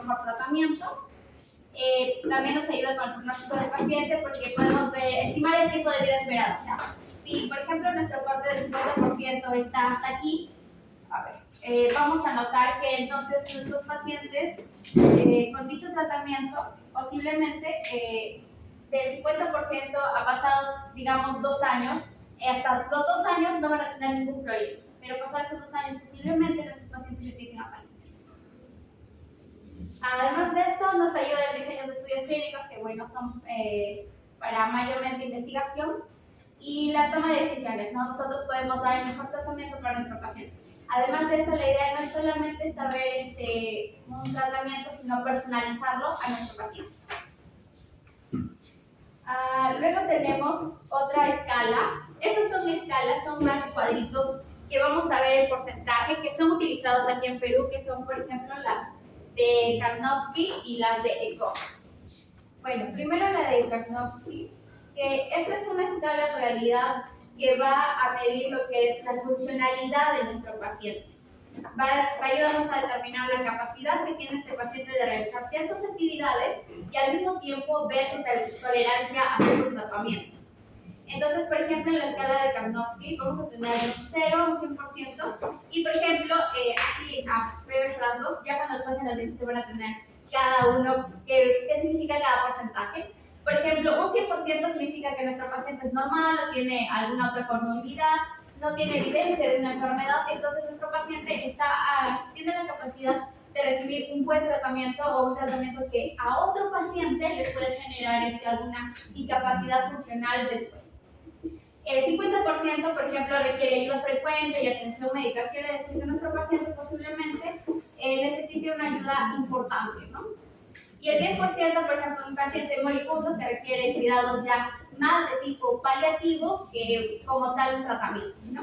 mejor tratamiento. También nos ayuda con el pronóstico del paciente porque podemos estimar el tiempo de vida esperado. O sea, si por ejemplo nuestro corte del 50% está hasta aquí, a ver, vamos a notar que entonces nuestros pacientes con dicho tratamiento posiblemente del 50% a pasados, digamos, 2 años, hasta los 2 años no van a tener ningún problema, pero pasados esos 2 años posiblemente nuestros pacientes empiecen a fallecer. Además de eso, nos ayuda el diseño de estudios clínicos, que bueno, son para mayormente investigación, y la toma de decisiones, ¿no? Nosotros podemos dar el mejor tratamiento para nuestro paciente. Además de eso, la idea no es solamente saber un tratamiento, sino personalizarlo a nuestro paciente. Luego tenemos otra escala. Estas son escalas, son más cuadritos que vamos a ver el porcentaje que son utilizados aquí en Perú, que son, por ejemplo, las de Karnofsky y las de ECO. Bueno, primero la de Karnofsky, que esta es una escala en realidad que va a medir lo que es la funcionalidad de nuestro paciente. Va a ayudarnos a determinar la capacidad que tiene este paciente de realizar ciertas actividades y al mismo tiempo ver su tolerancia a ciertos tratamientos. Entonces, por ejemplo, en la escala de Karnofsky vamos a tener de 0 a un 100% y, por ejemplo, así a breves rasgos, ya cuando los pacientes se van a tener cada uno, ¿qué significa cada porcentaje? Por ejemplo, un 100% significa que nuestro paciente es normal, no tiene alguna otra comorbilidad, no tiene evidencia de una enfermedad, entonces nuestro paciente tiene la capacidad de recibir un buen tratamiento o un tratamiento que a otro paciente le puede generar alguna incapacidad funcional después. El 50%, por ejemplo, requiere ayuda frecuente y atención médica. Quiere decir que nuestro paciente posiblemente necesite una ayuda importante, ¿no? Y el 10%, por ejemplo, un paciente moribundo que requiere cuidados ya más de tipo paliativo que como tal un tratamiento, ¿no?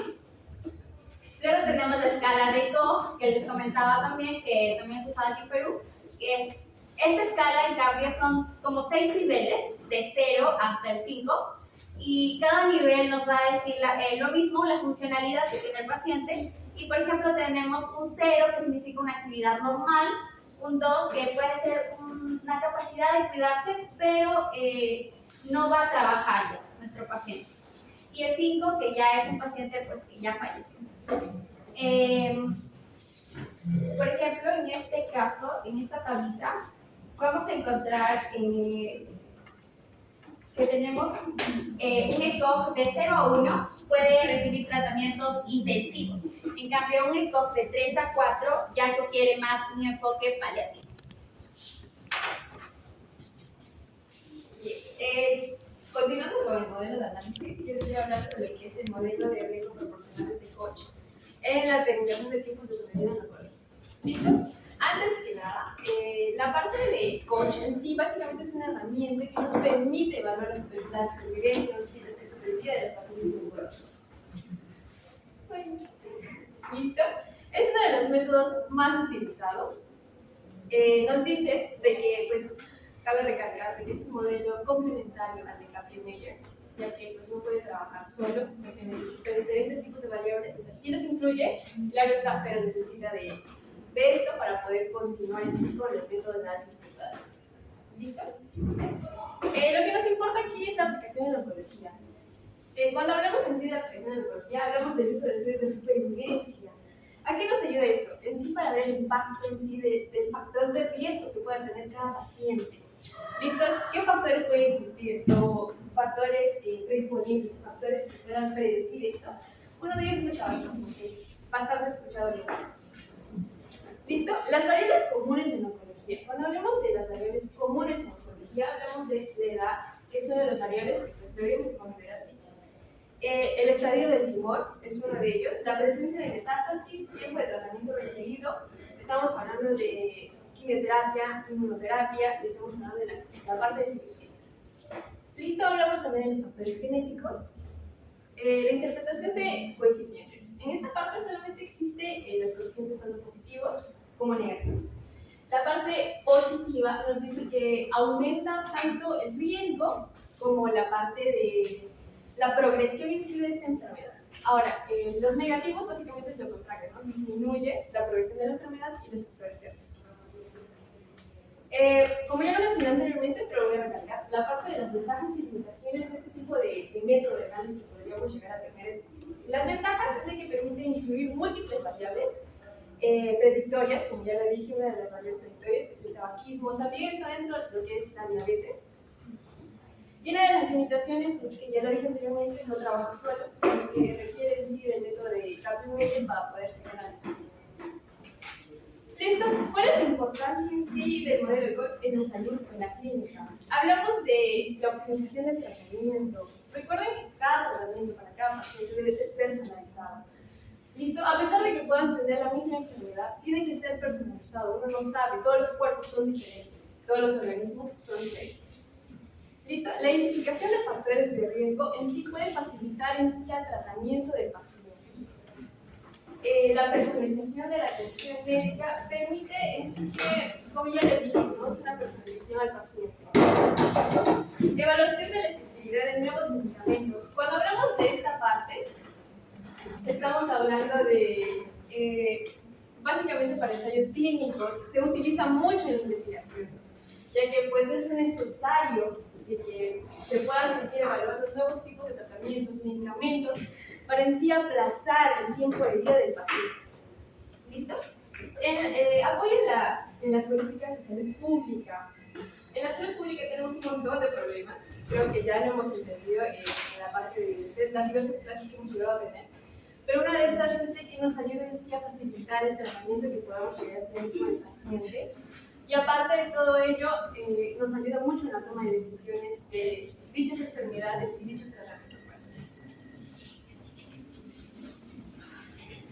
Luego tenemos la escala de Koch, que les comentaba también, que también se usa aquí en Perú, que es, esta escala en cambio son como 6 niveles, de 0 hasta el 5, y cada nivel nos va a decir lo mismo, la funcionalidad que tiene el paciente, y por ejemplo tenemos un 0 que significa una actividad normal, un 2 que puede ser una capacidad de cuidarse, pero no va a trabajar ya nuestro paciente. Y el 5 que ya es un paciente pues, que ya falleció. Por ejemplo, en este caso, en esta tablita, vamos a encontrar que tenemos un ECOG de 0 a 1 puede recibir tratamientos intensivos. En cambio, un ECOG de 3 a 4 ya sugiere más un enfoque paliativo. Continuando con el modelo de análisis, yo les voy a hablar sobre lo que es el modelo de riesgo proporcionales de Koch en la determinación de tiempos de sobrevida en la oncología. ¿Listo? Antes que nada, la parte de Koch en sí básicamente es una herramienta que nos permite evaluar la supervivencia, la supervivencia de los pacientes oncológicos. Bueno, ¿listo? Es uno de los métodos más utilizados. Nos dice de que, pues, cabe recalcar de que es un modelo complementario al de Kaplan-Meier, ya que pues, no puede trabajar solo, porque necesita diferentes tipos de variables, o sea, sí los incluye, claro está, pero necesita de esto para poder continuar en sí con el método de análisis puntual. ¿Listo? Lo que nos importa aquí es la aplicación en la oncología. Cuando hablamos en sí de la aplicación en la oncología, hablamos del uso de estudios de supervivencia. ¿A qué nos ayuda esto? En sí para ver el impacto en sí del factor de riesgo que pueda tener cada paciente. ¿Listos? ¿Qué factores pueden existir? O factores predisponibles, factores que puedan predecir esto. Uno de ellos es el tabaquismo, que es bastante escuchado en el mundo. ¿Listo? Las variables comunes en oncología. Cuando hablamos de las variables comunes en oncología, hablamos de la edad, que es una de las variables que pues, deberíamos considerar así. El estadio del tumor es uno de ellos. La presencia de metástasis, tiempo de tratamiento recibido. Estamos hablando de quimioterapia, inmunoterapia, y estamos hablando de la parte de cirugía. Listo, hablamos también de los factores genéticos. La interpretación de coeficientes. En esta parte solamente existe los coeficientes tanto positivos como negativos. La parte positiva nos dice que aumenta tanto el riesgo como la parte de la progresión en sí de esta enfermedad. Ahora, los negativos básicamente es lo contrario, ¿no? Disminuye la progresión de la enfermedad y los factores de riesgo. anteriormente, pero voy a recalcar, la parte de las ventajas y limitaciones de este tipo de método de análisis que podríamos llegar a tener es las ventajas es de que permite incluir múltiples variables predictorias, como ya le dije, una de las variables predictorias es el tabaquismo, también está dentro de lo que es la diabetes. Y una de las limitaciones es que, ya lo dije anteriormente, no trabaja solo, sino que requiere en sí del método de Kaplan-Meier para poder ser analizado. ¿Listo? ¿Cuál es la importancia en sí del modelo de Koch en la salud, en la clínica? Hablamos de la optimización del tratamiento. Recuerden que cada tratamiento para cada paciente debe ser personalizado. ¿Listo? A pesar de que puedan tener la misma enfermedad, tiene que ser personalizado. Uno no sabe, todos los cuerpos son diferentes, todos los organismos son diferentes. ¿Listo? La identificación de factores de riesgo en sí puede facilitar en sí el tratamiento del paciente. La personalización de la atención médica permite en sí que, como ya le dije, ¿no? Es una personalización al paciente. Evaluación de la efectividad de nuevos medicamentos. Cuando hablamos de esta parte, estamos hablando de, básicamente para ensayos clínicos, se utiliza mucho en la investigación, ya que pues es necesario de que se puedan seguir evaluando nuevos tipos de tratamientos, medicamentos, para en sí aplazar el tiempo de vida del paciente. ¿Listo? Apoyo en las políticas de salud pública. En la salud pública tenemos un montón de problemas, creo que ya lo hemos entendido en la parte de las diversas clases que hemos llegado a tener. Pero una de estas es de que nos ayude en sí a facilitar el tratamiento que podamos llegar a tener con el paciente. Y aparte de todo ello, nos ayuda mucho en la toma de decisiones de dichas enfermedades y dichos tratamientos.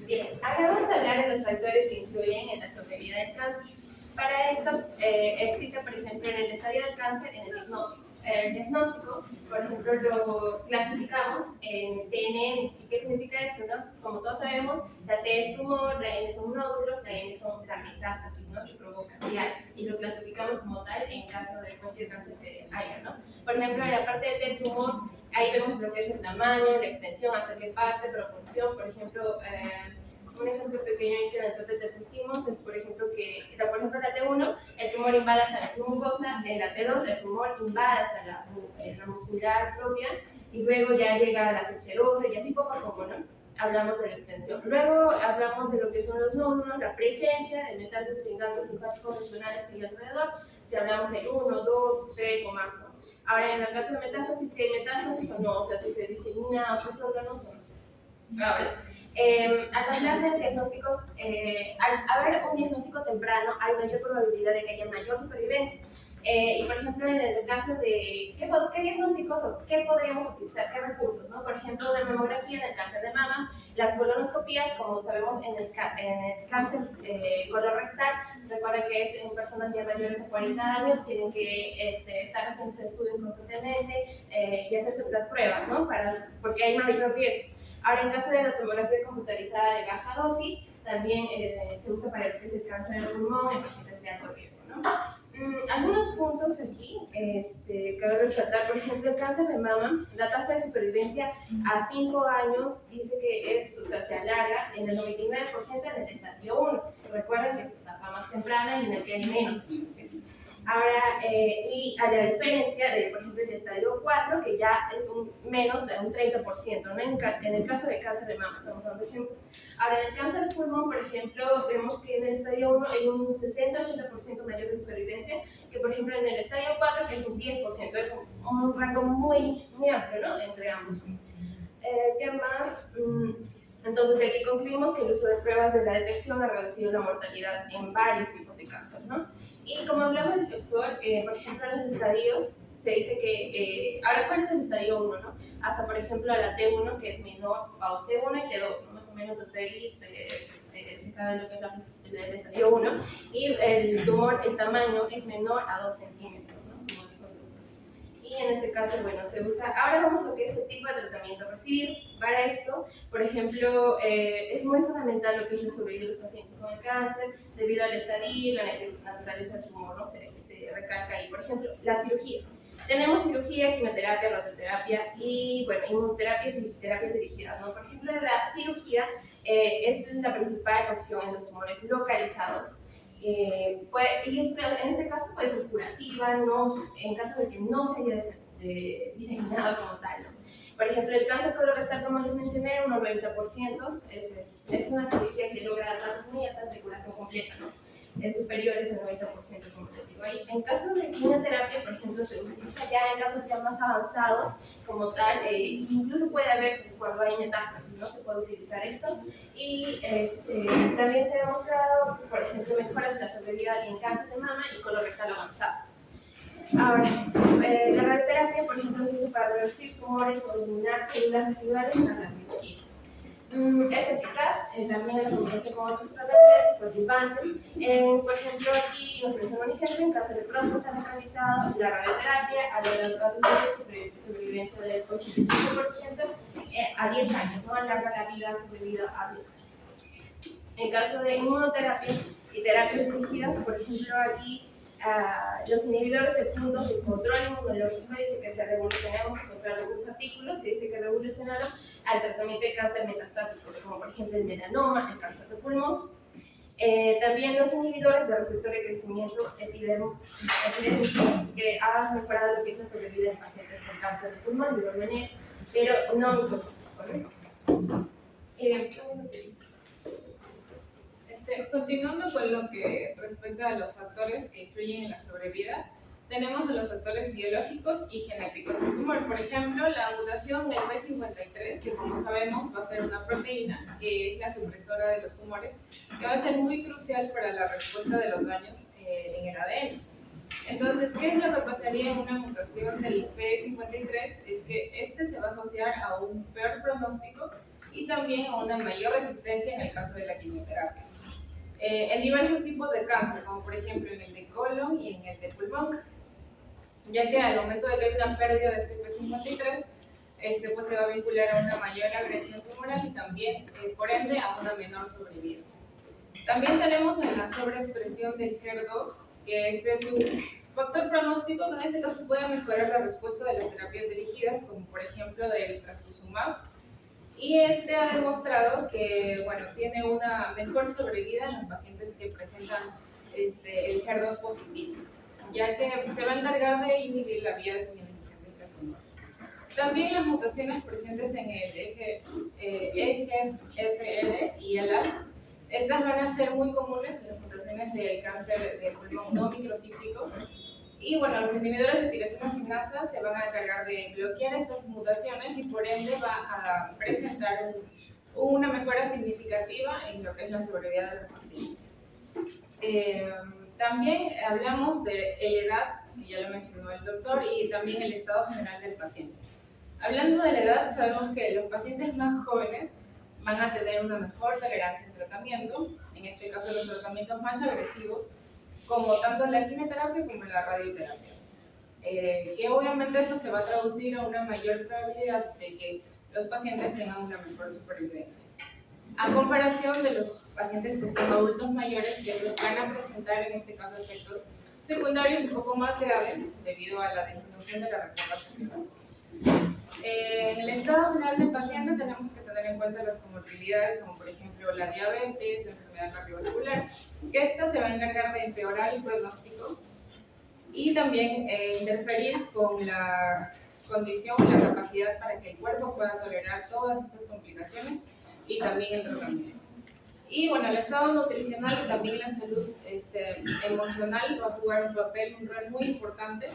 Bien, ahora vamos a hablar de los factores que influyen en la sobrevida del cáncer. Para esto existe, por ejemplo, en el estadio del cáncer, en el diagnóstico. El diagnóstico, por ejemplo, lo clasificamos en TNM. ¿Y qué significa eso, no? Como todos sabemos, la T es tumor, la N son nódulos, la M son la metástasis, ¿no? Que provoca si hay. Y lo clasificamos como tal en caso de cualquier cáncer que haya, ¿no? Por ejemplo, en la parte del tumor, ahí vemos lo que es el tamaño, la extensión, hasta qué parte, proporción. Por ejemplo, un ejemplo pequeño en que nosotros te pusimos es, por ejemplo, que por ejemplo, la T1, el tumor invade hasta la submucosa, en la T2, el tumor invade hasta la muscular propia, y luego ya llega a la subserosa, y así poco a poco, ¿no? Hablamos de la extensión. Luego hablamos de lo que son los nódulos, la presencia de metástasis en ganglios linfáticos regionales que hay alrededor, si hablamos de 1, 2, 3 o más, ¿no? Ahora, en el caso de metástasis, si hay metástasis o no, o sea, si se disemina a otros órganos o no. Ahora, al hablar de diagnósticos, al haber un diagnóstico temprano, hay mayor probabilidad de que haya mayor supervivencia. Y por ejemplo, en el caso de qué diagnósticos o qué podríamos utilizar, qué recursos, ¿no? Por ejemplo, una mamografía en el cáncer de mama, las colonoscopías, como sabemos, en el cáncer colorectal, recuerden que es en personas ya mayores de 40 años, tienen que estar haciendo estudios constantemente y hacerse las pruebas, ¿no? Porque hay mayor riesgo. Ahora, en caso de la tomografía computarizada de baja dosis, también se usa para lo que es el cáncer del pulmón en pacientes de alto riesgo, ¿no? Algunos puntos aquí, cabe resaltar, por ejemplo, el cáncer de mama, la tasa de supervivencia a 5 años dice que es, o sea, se alarga en el 99% en el estadio 1. Recuerden que es la etapa más temprana y en el que hay menos. Ahora, y a la diferencia de, por ejemplo, el estadio 4, que ya es menos de un 30%, ¿no? En el caso de cáncer de mama, estamos dando ejemplos. Ahora, en el cáncer de pulmón, por ejemplo, vemos que en el estadio 1 hay un 60-80% mayor de supervivencia, que por ejemplo en el estadio 4, que es un 10%, es un rango muy, muy amplio, ¿no? Entre ambos. ¿Qué más? Entonces, aquí concluimos que el uso de pruebas de la detección ha reducido la mortalidad en varios tipos de cáncer, ¿no? Y como hablaba el doctor, por ejemplo, en los estadios, se dice que, ahora, ¿cuál es el estadio 1, no? Hasta, por ejemplo, a la T1, que es menor, a T1 y T2, ¿no? Más o menos hasta ahí se cabe lo que es el estadio 1, y el tumor, el tamaño es menor a 2 centímetros, ¿no? Y en este caso, bueno, se usa, ahora vamos a lo que es el tipo de tratamiento a recibir. Para esto, por ejemplo, es muy fundamental lo que es el sobrevivir de los pacientes con el cáncer, debido al estadio, la naturaleza del tumor, ¿no? Se recalca ahí. Por ejemplo, la cirugía. Tenemos cirugía, quimioterapia, radioterapia y, bueno, inmunoterapias y terapias dirigidas, ¿no? Por ejemplo, la cirugía es la principal opción en los tumores localizados. en este caso puede ser curativa, no, en caso de que no se haya diseminado como tal, ¿no? Por ejemplo, el cáncer colorectal, como les mencioné, un 90%, es una cirugía que logra tasas muy altas de curación completa, ¿no? Es superior al 90%, como les digo ahí. En caso de quimioterapia, por ejemplo, se utiliza ya en casos ya más avanzados, como tal, incluso puede haber cuando hay metástasis, ¿no? Se puede utilizar esto. Y también se ha demostrado, por ejemplo, mejoras de la sobrevida en cáncer de mama y colorectal avanzado. Ahora, la radioterapia, por ejemplo, se usa para reducir tumores o eliminar células residuales en la cirugía. Es eficaz, también en la combinación con otros tratamientos coadyuvantes. Por ejemplo, aquí nos menciona un ejemplo en cáncer de próstata localizado, la radioterapia ha logrado casos de sobrevivencia del 85% a 10 años, ¿no? Alarga la vida sobrevivida a 10 años. En caso de inmunoterapia y terapias dirigidas, por ejemplo, aquí los inhibidores de puntos de control inmunológico dice que se revolucionaron, encontrar algunos artículos que dice que revolucionaron al tratamiento de cáncer metastático, como por ejemplo el melanoma, el cáncer de pulmón. También los inhibidores de receptor de crecimiento epidérmico que han mejorado lo que es la sobrevida en pacientes con cáncer de pulmón de igual manera, pero no microscópico, ¿no? Continuando con lo que respecta a los factores que influyen en la sobrevida, tenemos los factores biológicos y genéticos del tumor. Por ejemplo, la mutación del P53, que como sabemos va a ser una proteína que es la supresora de los tumores, que va a ser muy crucial para la respuesta de los daños en el ADN. Entonces, ¿qué es lo que pasaría en una mutación del P53? Es que este se va a asociar a un peor pronóstico y también a una mayor resistencia en el caso de la quimioterapia. En diversos tipos de cáncer, como por ejemplo en el de colon y en el de pulmón, ya que al momento de que hay una pérdida de este P53, pues se va a vincular a una mayor agresión tumoral y también, por ende, a una menor sobrevida. También tenemos en la sobreexpresión del HER2, que este es un factor pronóstico que en este caso puede mejorar la respuesta de las terapias dirigidas, como por ejemplo del trastuzumab. Y ha demostrado que, bueno, tiene una mejor sobrevida en los pacientes que presentan el HER2 positivo, ya que se va a encargar de inhibir la vía de señalización de este tumor. También las mutaciones presentes en el EGFR y el ALK, estas van a ser muy comunes en las mutaciones del cáncer de pulmón no microcíclico. Y bueno, los inhibidores de tirosina sinasa se van a encargar de bloquear estas mutaciones y por ende va a presentar una mejora significativa en lo que es la sobrevida de los pacientes. También hablamos de la edad, ya lo mencionó el doctor, y también el estado general del paciente. Hablando de la edad, sabemos que los pacientes más jóvenes van a tener una mejor tolerancia al tratamiento, en este caso los tratamientos más agresivos, como tanto la quimioterapia como la radioterapia. Que obviamente eso se va a traducir a una mayor probabilidad de que los pacientes tengan una mejor supervivencia. A comparación de los pacientes que son adultos mayores, que los van a presentar en este caso efectos secundarios un poco más graves debido a la disminución de la reserva tisular. En el estado general del paciente tenemos que tener en cuenta las comorbilidades, como por ejemplo la diabetes, la enfermedad cardiovascular, que esta se va a encargar de empeorar el pronóstico y también interferir con la condición, la capacidad para que el cuerpo pueda tolerar todas estas complicaciones y también el tratamiento. Y bueno, el estado nutricional y también la salud emocional va a jugar un rol muy importante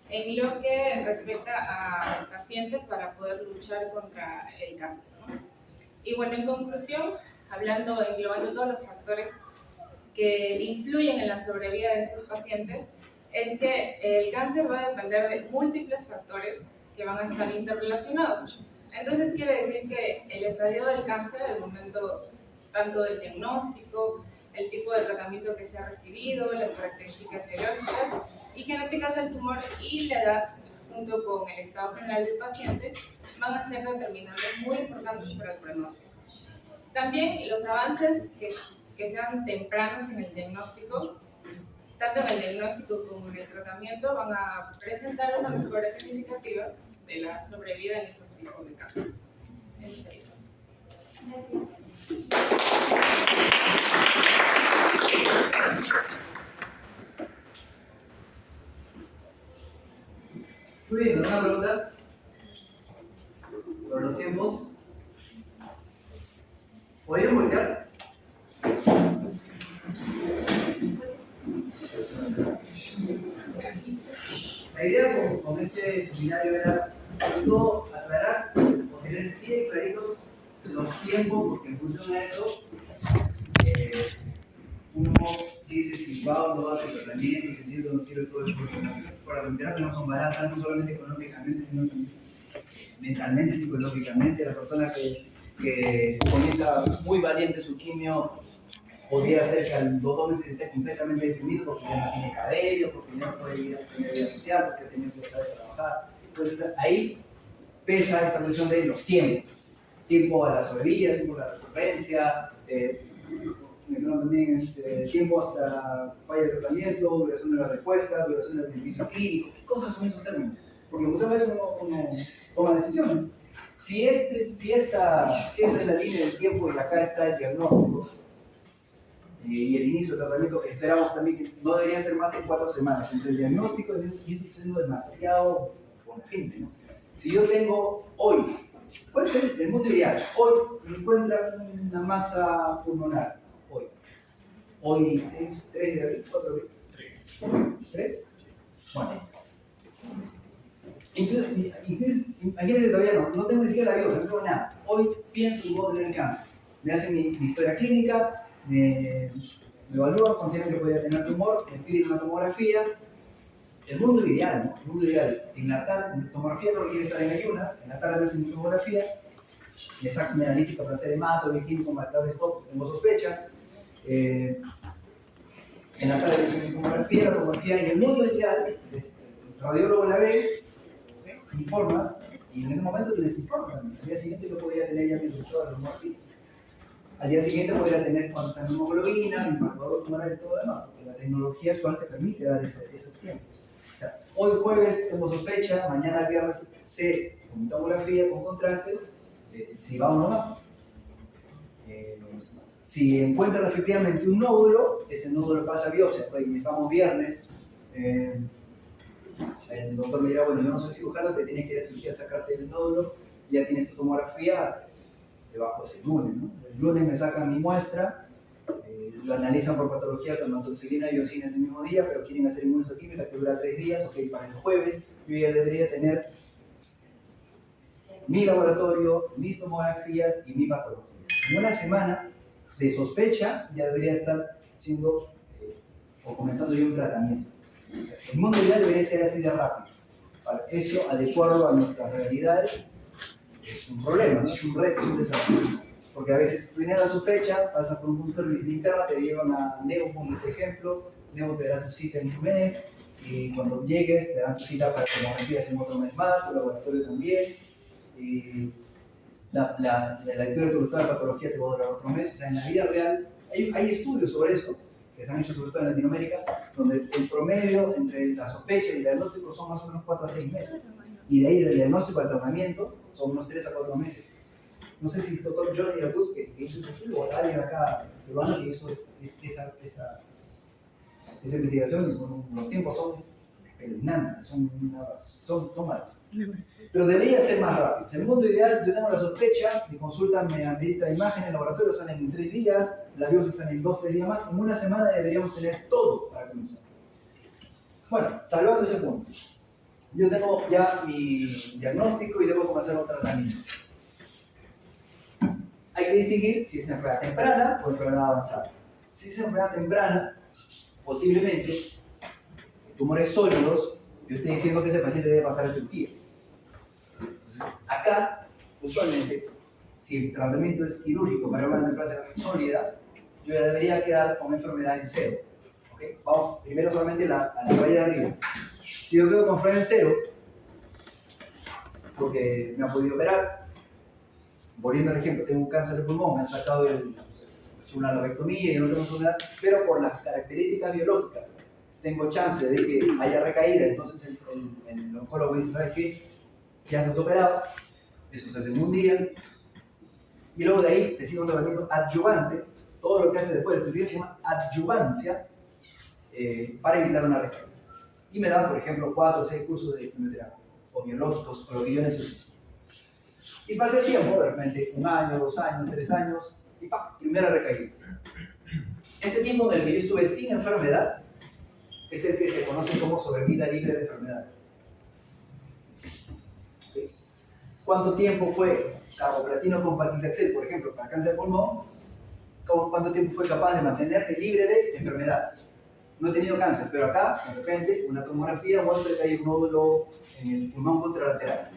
en lo que respecta a pacientes para poder luchar contra el cáncer, ¿no? Y bueno, en conclusión, englobando todos los factores que influyen en la sobrevida de estos pacientes, es que el cáncer va a depender de múltiples factores que van a estar interrelacionados. Entonces quiere decir que el estadio del cáncer, el momento tanto del diagnóstico, el tipo de tratamiento que se ha recibido, las características biológicas y genéticas del tumor y la edad, junto con el estado general del paciente, van a ser determinantes muy importantes para el pronóstico. También los avances que sean tempranos en el diagnóstico, tanto en el diagnóstico como en el tratamiento, van a presentar una mejora significativa de la sobrevida en estos tipos de cáncer. Eso sería. Gracias. Muy bien, una pregunta sobre los tiempos. ¿Podrían voltear? La idea con este seminario era todo aclarar o tener bien claritos los tiempos, porque en función de eso uno dice si va o no va a hacer tratamiento, si sirve o no sirve todo el información. Por las terapias no son baratas, no solamente económicamente, sino también mentalmente, psicológicamente. La persona que comienza muy valiente su quimio podría ser que a los 2 meses esté completamente deprimido porque ya no tiene cabello, porque ya no puede ir a tener vida social, porque ha tenido que dejar de trabajar. Entonces ahí pesa esta cuestión de los tiempos. Tiempo a la sobrevida, tiempo a la recurrencia, también es tiempo hasta falla de tratamiento, duración de la respuesta, duración del beneficio clínico. ¿Qué cosas son esos términos? Porque muchas veces uno toma decisiones. Si esta es la línea del tiempo y acá está el diagnóstico y el inicio del tratamiento, que esperamos también que no debería ser más de 4 semanas entre el diagnóstico y esto siendo demasiado urgente, ¿no? Si yo tengo hoy, ¿cuál es el mundo ideal? Hoy me encuentran una masa pulmonar. Hoy es 3 de abril, 4 de abril. 3. Bueno. Entonces, imagínense todavía no tengo ni siquiera la biopsia, no tengo nada. Hoy pienso que puedo tener cáncer. Me hacen mi historia clínica, me evalúan, consideran que podría tener tumor, me piden una tomografía. El mundo ideal, ¿no? El mundo ideal. En la tarde, la tomografía no requiere estar en ayunas, en la tarde me hacen mi tomografía, me sacan mi analítica para hacer hemato, bioquímico, marcadores, tengo sospecha. En la tarde me hacen mi tomografía, y el mundo ideal, el radiólogo la ve, informas, y en ese momento tienes que informar. Al día siguiente yo podría tener ya mi resultado de la tomografía. Al día siguiente podría tener cuánto está mi hemoglobina, mi marcador tumoral y todo lo demás, porque la tecnología actual te permite dar esos tiempos. O sea, hoy jueves tengo sospecha, mañana viernes sé con mi tomografía, con contraste, si va o no va. Si encuentran efectivamente un nódulo, ese nódulo pasa a biopsia. Pues, estamos viernes, el doctor me dirá, bueno, yo no soy cirujano, te tienes que ir a cirugía a sacarte el nódulo, ya tienes tu tomografía, debajo es el lunes, ¿no? El lunes me sacan mi muestra, lo analizan por patología con amoxicilina y biocina ese mismo día, pero quieren hacer inmunohistoquímica que dura 3 días, ok, para el jueves yo ya debería tener mi laboratorio, mis tomografías y mi patología. En una semana de sospecha ya debería estar siendo o comenzando yo un tratamiento. El mundo ideal debería ser así de rápido. Para eso, adecuarlo a nuestras realidades es un problema, ¿no? Es un reto, es un desafío. Porque a veces tú tienes la sospecha, pasas por un punto de medicina interna, te llevan a Neo, como este ejemplo, Neo te dará tu cita en un mes, y cuando llegues te dan tu cita para que la repitas en otro mes más, tu laboratorio también, y la lectura de tu resultado de patología te va a durar otro mes. O sea, en la vida real hay estudios sobre eso, que se han hecho sobre todo en Latinoamérica, donde el promedio entre la sospecha y el diagnóstico son más o menos 4 a 6 meses. Y de ahí del diagnóstico al tratamiento son unos 3 a 4 meses. No sé si el doctor Johnny Lacuz, que hizo ese estudio, o alguien acá peruano que hizo esa investigación, y bueno, los tiempos son espeluznantes, son malos. Pero debería ser más rápido. En el mundo ideal, yo tengo la sospecha, mi consulta me amerita imágenes, el laboratorio salen en 3 días, la biopsia salen en 2-3 días más, en una semana deberíamos tener todo para comenzar. Bueno, salvando ese punto, yo tengo ya mi diagnóstico y debo comenzar un tratamiento. Hay que distinguir si es enfermedad temprana o enfermedad avanzada. Si es enfermedad temprana, posiblemente tumores sólidos, yo estoy diciendo que ese paciente debe pasar a cirugía. Entonces, acá, usualmente, si el tratamiento es quirúrgico para una neoplasia sólida, yo ya debería quedar con enfermedad en cero. ¿Okay? Vamos primero solamente a la raya de arriba. Si yo quedo con enfermedad en cero, porque me han podido operar, volviendo al ejemplo, tengo un cáncer de pulmón, me han sacado una lobectomía y no tengo enfermedad, pero por las características biológicas tengo chance de que haya recaída, entonces el oncólogo dice, ¿sabes qué? Ya estás operado, eso se hace en un día, y luego de ahí te sigue un tratamiento adyuvante. Todo lo que hace después de la cirugía se llama adyuvancia, para evitar una recaída. Y me dan, por ejemplo, 4 o 6 cursos de quimioterapia, o biológicos, o lo que yo necesito. Y pasa el tiempo, de repente, 1 año, 2 años, 3 años, y ¡pam! Primera recaída. Este tiempo en el que yo estuve sin enfermedad es el que se conoce como sobrevida libre de enfermedad. ¿Cuánto tiempo fue carboplatino con paclitaxel, por ejemplo, para cáncer de pulmón? ¿Cuánto tiempo fue capaz de mantenerme libre de enfermedad? No he tenido cáncer, pero acá, de repente, una tomografía muestra que hay un nódulo en el pulmón contralateral.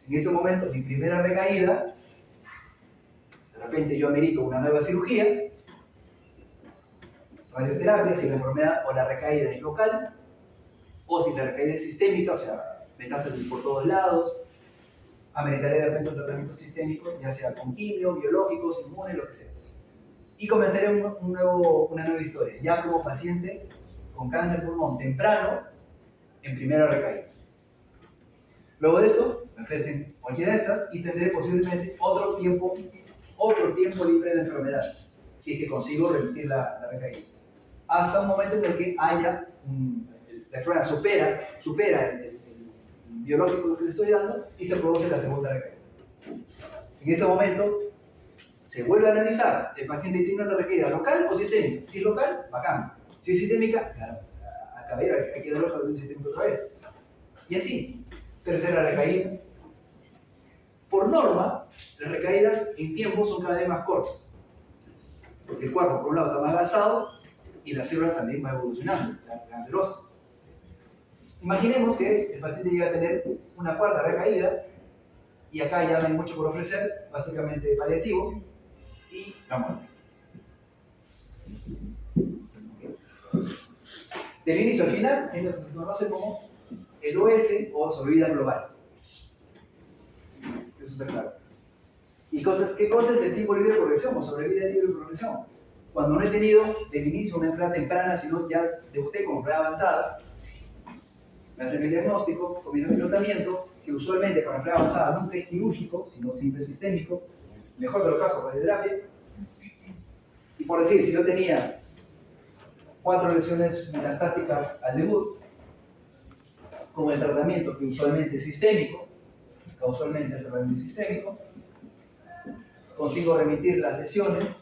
En este momento, mi primera recaída, de repente yo amerito una nueva cirugía, radioterapia, si la enfermedad o la recaída es local, o si la recaída es sistémica, o sea, metástasis por todos lados, ameritaré de repente un tratamiento sistémico, ya sea con quimio, biológicos, inmunes, lo que sea. Y comenzaré una nueva historia, ya como paciente con cáncer de pulmón temprano, en primera recaída. Luego de esto, me ofrecen cualquiera de estas y tendré posiblemente otro tiempo libre de enfermedad, si es que consigo revertir la recaída. Hasta un momento en el que haya, la enfermedad supera el biológico que le estoy dando y se produce la segunda recaída. En este momento, se vuelve a analizar, el paciente tiene una recaída local o sistémica. Si es local, bacán. Si es sistémica, claro, a caber, hay que darle tratamiento sistémico otra vez. Y así, tercera recaída. Por norma, las recaídas en tiempo son cada vez más cortas. Porque el cuerpo, por un lado, está más gastado y la célula también va evolucionando, la cancerosa. Imaginemos que el paciente llega a tener una cuarta recaída y acá ya no hay mucho por ofrecer, básicamente paliativo y la muerte. Del inicio al final es lo que se conoce como el OS o sobrevida global. Eso está claro. ¿Y qué cosa es el tiempo libre de progresión o sobrevida libre de progresión? Cuando no he tenido del inicio una enfermedad temprana, sino ya debuté con enfermedad avanzada, me hacen el diagnóstico, comienzo mi tratamiento, que usualmente para enfermedad avanzada nunca es quirúrgico, sino siempre sistémico, mejor de los casos, radioterapia. Y por decir, si yo tenía 4 lesiones metastásicas al debut, con el tratamiento que usualmente es sistémico, causalmente el tratamiento es sistémico, consigo remitir las lesiones,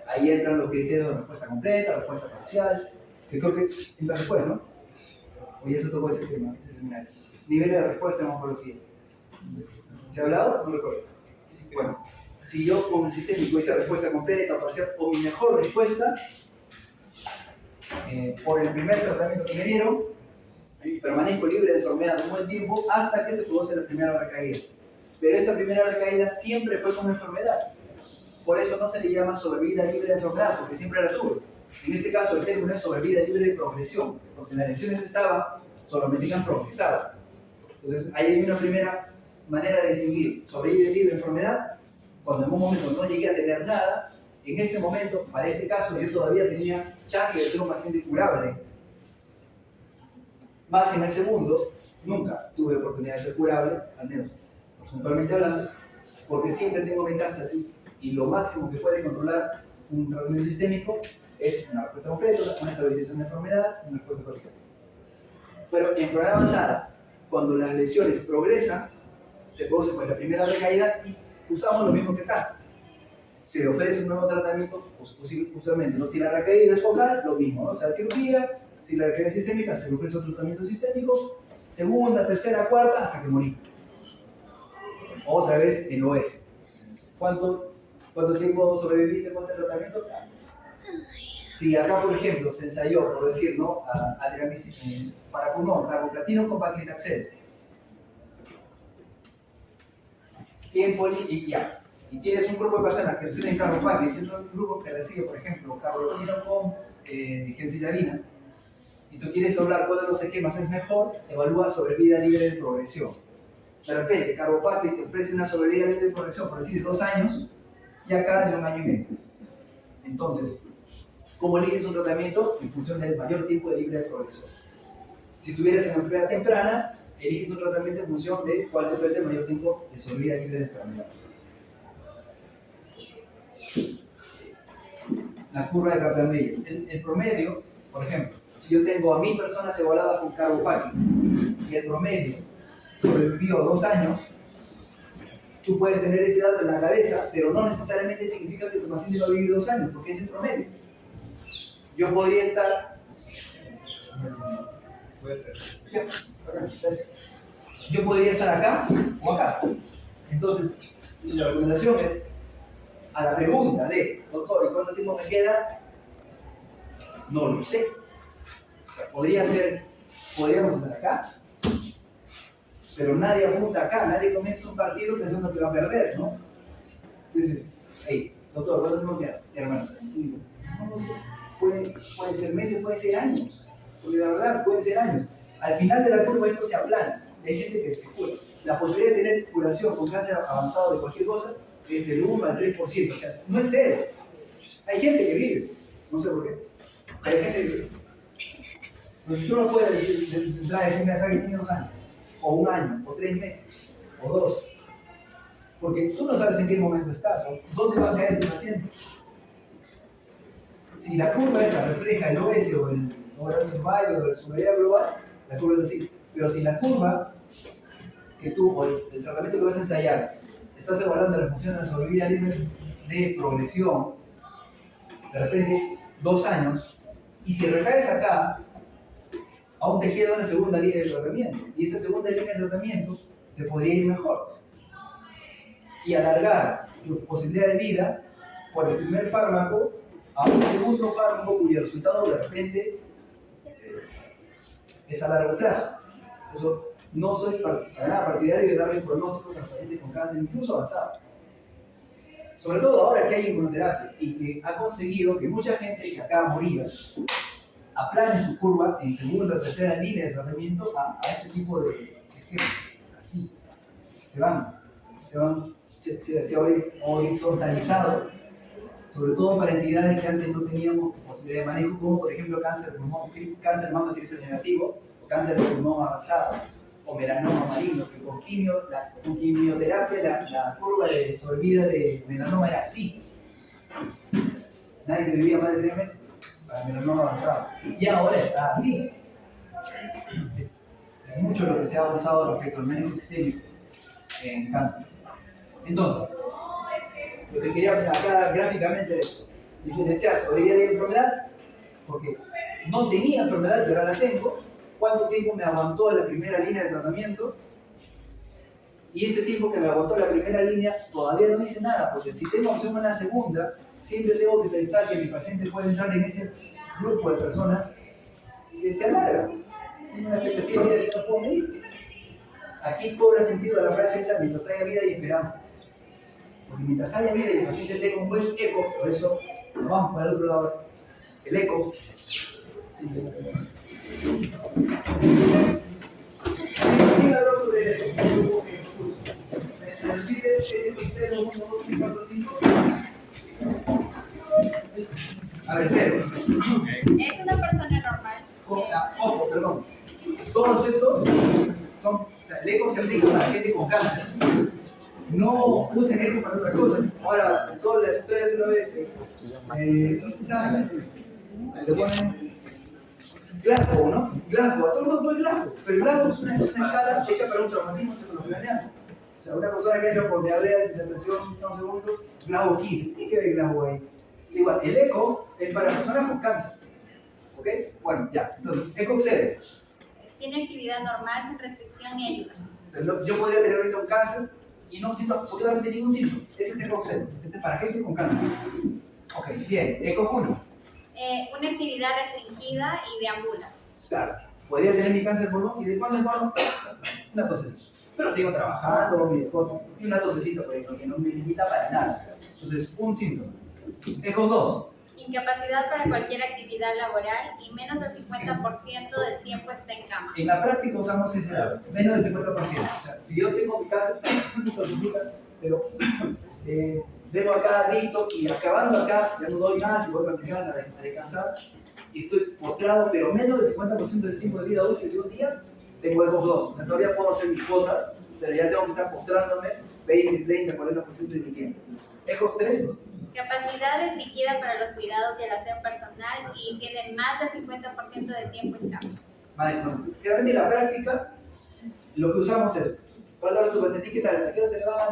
ahí entran los criterios de respuesta completa, respuesta parcial, que creo que entra después, ¿no? Hoy eso tocó ese tema, ese seminario. Niveles de respuesta en oncología. ¿Se ha hablado? No recuerdo. Bueno, si yo con el sistémico hice respuesta completa o parcial, o mi mejor respuesta, por el primer tratamiento que me dieron, permanezco libre de enfermedad un buen tiempo hasta que se produce la primera recaída. Pero esta primera recaída siempre fue con enfermedad. Por eso no se le llama sobrevida libre de enfermedad, porque siempre la tuve. En este caso el término es sobrevida libre de progresión, porque las lesiones estaban, solamente han progresado. Entonces ahí hay una primera manera de distinguir sobrevida libre de enfermedad, cuando en un momento no llegué a tener nada. En este momento, para este caso, yo todavía tenía chance de ser un paciente curable. Más en el segundo, nunca tuve oportunidad de ser curable, al menos porcentualmente hablando, porque siempre tengo metástasis y lo máximo que puede controlar un tratamiento sistémico es una respuesta completa, una estabilización de enfermedad, una respuesta parcial. Pero en enfermedad avanzada, cuando las lesiones progresan, se produce pues la primera recaída y usamos lo mismo que acá. Se ofrece un nuevo tratamiento, usualmente, ¿no? Si la recaída es focal, lo mismo, ¿no? O sea, cirugía, si la recaída es sistémica, se le ofrece otro tratamiento sistémico, segunda, tercera, cuarta, hasta que morí. Otra vez el OS. ¿Cuánto tiempo sobreviviste con este tratamiento? Si acá, por ejemplo, se ensayó, por decir, ¿no? Para pulmón, carboplatino con paclitaxel. Tiempo y ya. Y tienes un grupo de personas que reciben carboplatin y otro grupo que recibe, por ejemplo, carboplatino con gencitabina, y tú quieres hablar cuál de los esquemas es mejor, evalúa sobrevida libre de progresión. De repente, carboplatin te ofrece una sobrevida libre de progresión, por decir 2 años, y acá de 1 año y medio. Entonces, ¿cómo eliges un tratamiento? En función del mayor tiempo de libre de progresión. Si tuvieras una enfermedad temprana, eliges un tratamiento en función de cuál te ofrece el mayor tiempo de sobrevida libre de enfermedad. La curva de Kaplan-Meier. El promedio Por ejemplo, si yo tengo a 1000 personas evaluadas con carbopáquino y el promedio sobrevivió 2 años, tú puedes tener ese dato en la cabeza, pero no necesariamente significa que tu paciente va a vivir 2 años, porque es el promedio. Yo podría estar... Yo podría estar acá o acá. Entonces, la recomendación es, a la pregunta de, doctor, ¿y cuánto tiempo me queda? No lo sé. O sea, podríamos estar acá, pero nadie apunta acá, nadie comienza un partido pensando que va a perder, ¿no? Entonces, hey, doctor, ¿cuánto tiempo queda? Hermano, tranquilo. No lo sé. Pueden ser meses, pueden ser años. Porque la verdad, pueden ser años. Al final de la curva esto se aplana. Hay gente que se cura. La posibilidad de tener curación con cáncer avanzado de cualquier cosa es del 1 al 3%. O sea, no es cero. Hay gente que vive. No sé por qué. Hay gente que vive. Entonces tú no puedes decir, que tiene 2 años, o 1 año, o 3 meses, o 2. Porque tú no sabes en qué momento estás, ¿no? ¿Dónde va a caer tu paciente? Si la curva esta refleja el OS o el overall survival o el superioridad global, la curva es así. Pero si la curva que tú, o el tratamiento que vas a ensayar, estás evaluando la función de la sobrevida libre de progresión, de repente 2 años, y si recaes acá, aún te queda una segunda línea de tratamiento, y esa segunda línea de tratamiento te podría ir mejor. Y alargar tu posibilidad de vida por el primer fármaco a un segundo fármaco cuyo resultado de repente es a largo plazo. Por eso no soy para nada partidario de darle pronósticos a los pacientes con cáncer, incluso avanzado. Sobre todo ahora que hay inmunoterapia y que ha conseguido que mucha gente que acaba de morir aplane su curva en segunda o tercera línea de tratamiento a este tipo de esquemas. Así. Se ha horizontalizado, sobre todo para entidades que antes no teníamos posibilidad de manejo, como por ejemplo cáncer de pulmón, cáncer de mama triple negativo, o cáncer de pulmón avanzado, o melanoma maligno, que con quimioterapia la curva de sobrevida de melanoma era así. Nadie te vivía más de 3 meses para melanoma avanzado. Y ahora está así. Es mucho lo que se ha avanzado respecto al manejo sistémico en cáncer. Entonces, lo que quería aclarar gráficamente es esto: diferenciar sobrevida de enfermedad, porque no tenía enfermedad, pero ahora la tengo. ¿Cuánto tiempo me aguantó la primera línea de tratamiento? Y ese tiempo que me aguantó la primera línea todavía no dice nada, porque si tengo opción a una segunda, siempre tengo que pensar que mi paciente puede entrar en ese grupo de personas que se alarga. Tiene una expectativa de vida que no puedo medir. Aquí cobra sentido la frase esa: mientras haya vida y esperanza. Porque mientras haya vida y el paciente tenga un buen eco, por eso nos vamos para el otro lado. El eco. Sobre el grupo que puso. ¿Me decides que es el 0, 1, 2, 3, 4, 5? A ver, 0. Es una persona normal. Ojo, perdón. Todos estos son, o sea, el eco se aplica para gente con cáncer. No usen eco para otras cosas. Ahora, todas las historias de una vez, no se sabe. Le ponen Glasgow, ¿no? Glasgow, a todo el mundo pone Glasgow, pero el Glasgow es una escala hecha para un traumatismo cefalocraneano. O sea, una persona que entra por diarrea, deshidratación, no segundos, Glasgow 15. ¿Qué tiene que ver Glasgow ahí? Igual, el eco es para personas con cáncer. ¿Ok? Bueno, ya. Entonces, eco 0. Tiene actividad normal, sin restricción ni ayuda. O sea, yo podría tener ahorita un cáncer y no siento absolutamente ningún síntoma. Ese es eco 0. Este es para gente con cáncer. Ok, bien. Eco 1. Una actividad restringida y deambula. Claro, podría tener mi cáncer pulmón y de cuando en cuando una tosecita. Pero sigo trabajando, y una tosecita por ahí, que no me limita para nada. Entonces, un síntoma. Eco 2. Incapacidad para cualquier actividad laboral y menos del 50% del tiempo está en cama. En la práctica usamos ese dato, menos del 50%. O sea, si yo tengo mi cáncer, tosecita, pero vengo acá adicto y acabando acá, ya no doy más y voy a mi casa a descansar y estoy postrado, pero menos del 50% del tiempo de vida útil de un día, tengo Eco 2. O sea, todavía puedo hacer mis cosas, pero ya tengo que estar postrándome 20, 30, 40% de mi tiempo. Eco 3. Capacidad restringida para los cuidados y el aseo personal y tiene más del 50% de tiempo en cama. Máximo. Realmente en la práctica, lo que usamos es, ¿cuál es tu paciente? ¿Qué tal? ¿A qué hora se levanta?